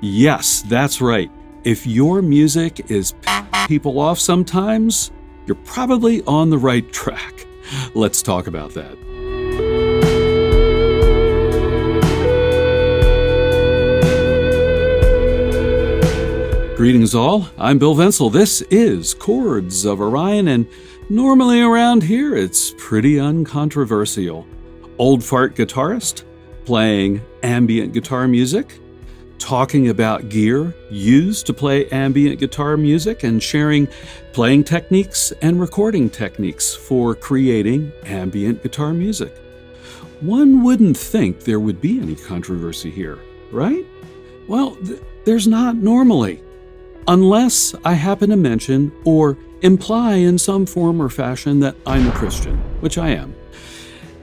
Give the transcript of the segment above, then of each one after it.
Yes, that's right. If your music is people off sometimes, you're probably on the right track. Let's talk about that. Greetings all, I'm Bill Vencil. This is Chords of Orion, and normally around here it's pretty uncontroversial. Old fart guitarist, playing ambient guitar music, talking about gear used to play ambient guitar music, and sharing playing techniques and recording techniques for creating ambient guitar music. One wouldn't think there would be any controversy here, right? Well, there's not normally. Unless I happen to mention or imply in some form or fashion that I'm a Christian, which I am.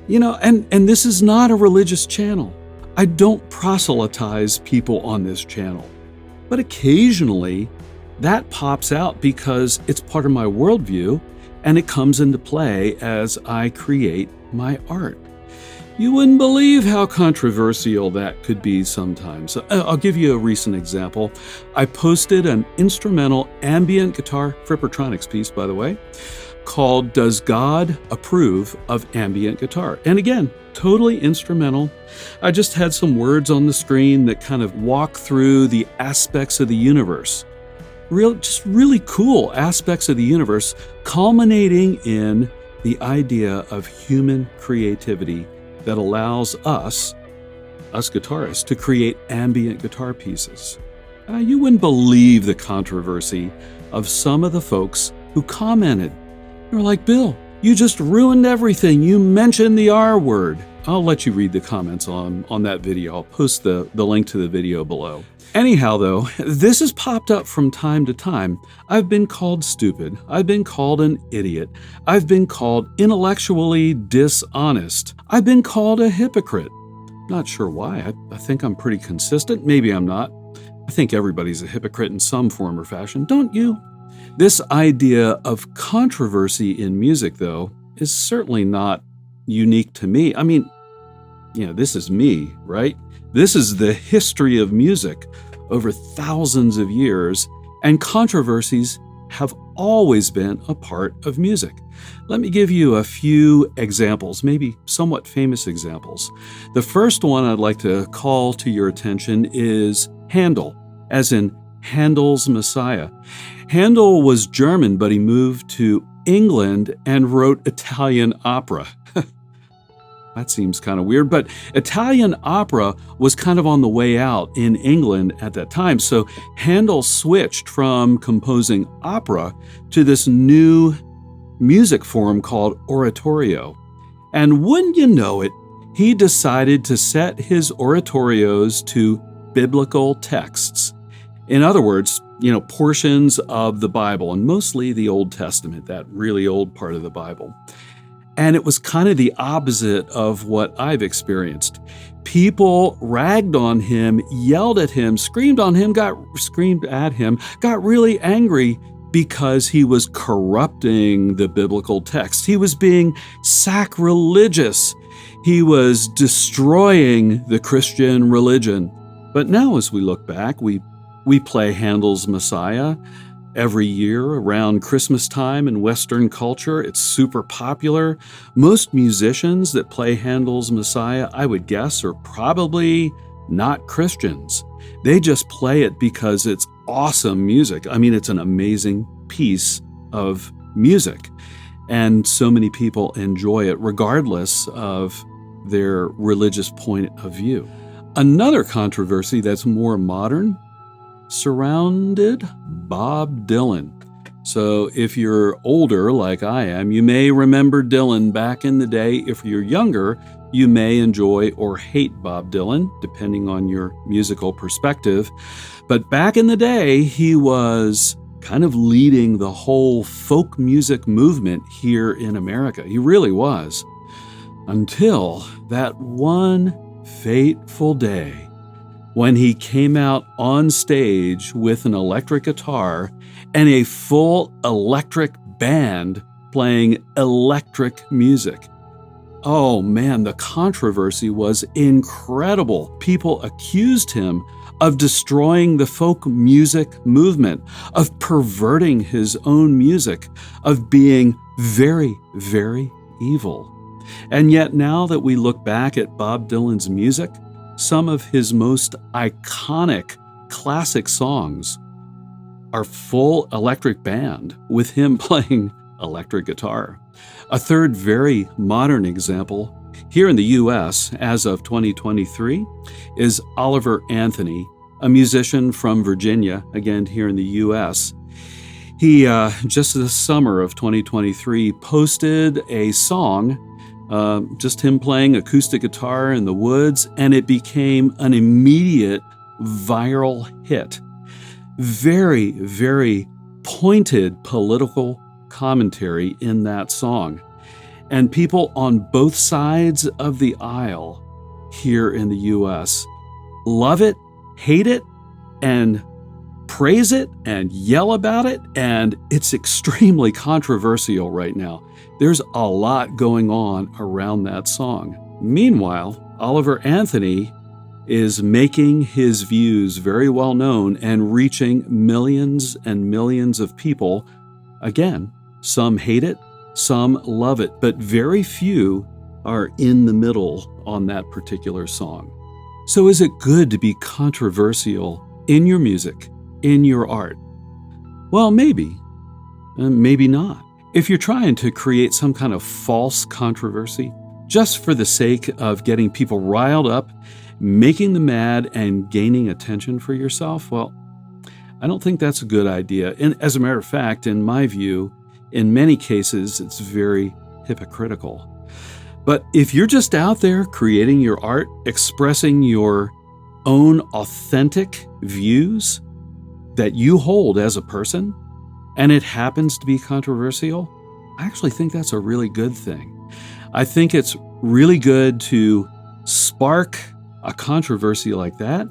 And this is not a religious channel. I don't proselytize people on this channel. But occasionally, that pops out because it's part of my worldview and it comes into play as I create my art. You wouldn't believe how controversial that could be sometimes. I'll give you a recent example. I posted an instrumental ambient guitar, Frippertronics piece, by the way, called Does God Approve of Ambient Guitar? And again, totally instrumental. I just had some words on the screen that kind of walk through the aspects of the universe. Just really cool aspects of the universe, culminating in the idea of human creativity that allows us guitarists, to create ambient guitar pieces. You wouldn't believe the controversy of some of the folks who commented. They're like, Bill, you just ruined everything. You mentioned the R word. I'll let you read the comments on that video. I'll post the link to the video below. Anyhow, though, this has popped up from time to time. I've been called stupid. I've been called an idiot. I've been called intellectually dishonest. I've been called a hypocrite. Not sure why. I think I'm pretty consistent. Maybe I'm not. I think everybody's a hypocrite in some form or fashion, don't you? This idea of controversy in music, though, is certainly not unique to me. I mean, this is me, right? This is the history of music over thousands of years, and controversies have always been a part of music. Let me give you a few examples, maybe somewhat famous examples. The first one I'd like to call to your attention is Handel, as in Handel's Messiah. Handel was German, but he moved to England and wrote Italian opera. That seems kind of weird, but Italian opera was kind of on the way out in England at that time. So Handel switched from composing opera to this new music form called oratorio. And wouldn't you know it, he decided to set his oratorios to biblical texts. In other words, portions of the Bible, and mostly the Old Testament, that really old part of the Bible. And it was kind of the opposite of what I've experienced. People ragged on him, yelled at him, screamed at him, got really angry because he was corrupting the biblical text. He was being sacrilegious. He was destroying the Christian religion. But now as we look back, we play Handel's Messiah every year around Christmas time in Western culture. It's super popular. Most musicians that play Handel's Messiah, I would guess, are probably not Christians. They just play it because it's awesome music. I mean, it's an amazing piece of music. And so many people enjoy it regardless of their religious point of view. Another controversy that's more modern surrounded Bob Dylan. So if you're older like I am, you may remember Dylan back in the day. If you're younger, you may enjoy or hate Bob Dylan, depending on your musical perspective. But back in the day, he was kind of leading the whole folk music movement here in America. He really was. Until that one fateful day when he came out on stage with an electric guitar and a full electric band playing electric music. Oh man, the controversy was incredible. People accused him of destroying the folk music movement, of perverting his own music, of being very, very evil. And yet now that we look back at Bob Dylan's music, some of his most iconic classic songs are full electric band with him playing electric guitar. A third very modern example here in the US as of 2023 is Oliver Anthony, a musician from Virginia, again here in the US. He, just this summer of 2023, posted a song, just him playing acoustic guitar in the woods, and it became an immediate viral hit. Very, very pointed political commentary in that song. And people on both sides of the aisle here in the US love it, hate it, and praise it and yell about it, and it's extremely controversial right now. There's a lot going on around that song. Meanwhile, Oliver Anthony is making his views very well known and reaching millions and millions of people. Again, some hate it, some love it, but very few are in the middle on that particular song. So is it good to be controversial in your music, in your art? Well, maybe, maybe not. If you're trying to create some kind of false controversy just for the sake of getting people riled up, making them mad, and gaining attention for yourself, well, I don't think that's a good idea. And as a matter of fact, in my view, in many cases, it's very hypocritical. But if you're just out there creating your art, expressing your own authentic views that you hold as a person, and it happens to be controversial, I actually think that's a really good thing. I think it's really good to spark a controversy like that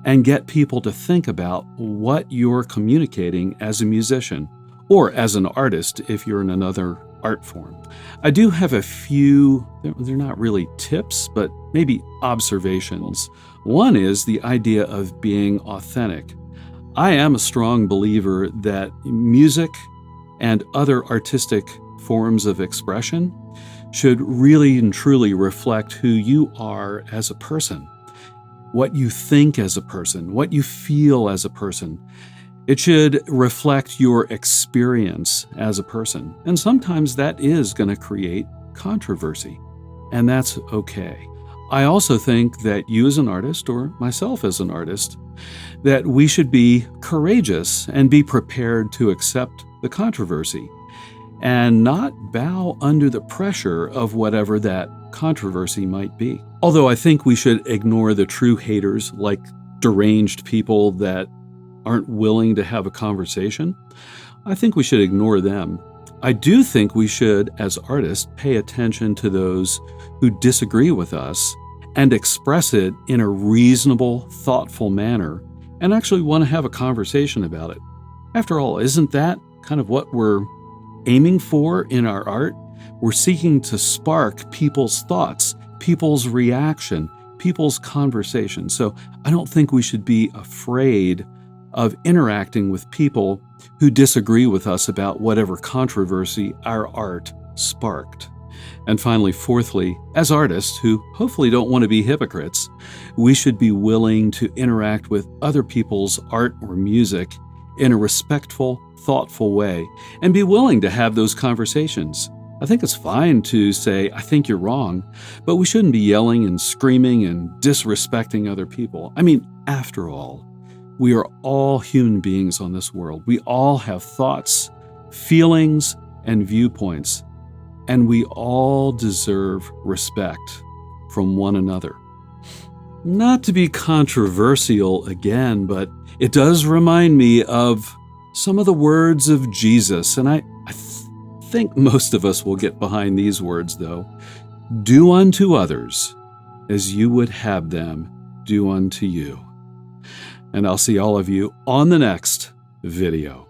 and get people to think about what you're communicating as a musician or as an artist if you're in another art form. I do have a few, they're not really tips, but maybe observations. One is the idea of being authentic. I am a strong believer that music and other artistic forms of expression should really and truly reflect who you are as a person, what you think as a person, what you feel as a person. It should reflect your experience as a person. And sometimes that is going to create controversy, and that's okay. I also think that you as an artist, or myself as an artist, that we should be courageous and be prepared to accept the controversy and not bow under the pressure of whatever that controversy might be. Although I think we should ignore the true haters, like deranged people that aren't willing to have a conversation. I think we should ignore them. I do think we should, as artists, pay attention to those who disagree with us and express it in a reasonable, thoughtful manner and actually want to have a conversation about it. After all, isn't that kind of what we're aiming for in our art? We're seeking to spark people's thoughts, people's reaction, people's conversation. So I don't think we should be afraid of interacting with people who disagree with us about whatever controversy our art sparked. And finally, fourthly, as artists who hopefully don't want to be hypocrites, we should be willing to interact with other people's art or music in a respectful, thoughtful way and be willing to have those conversations. I think it's fine to say, I think you're wrong, but we shouldn't be yelling and screaming and disrespecting other people. I mean, after all, we are all human beings on this world. We all have thoughts, feelings, and viewpoints, and we all deserve respect from one another. Not to be controversial again, but it does remind me of some of the words of Jesus, and I think most of us will get behind these words, though. Do unto others as you would have them do unto you. And I'll see all of you on the next video.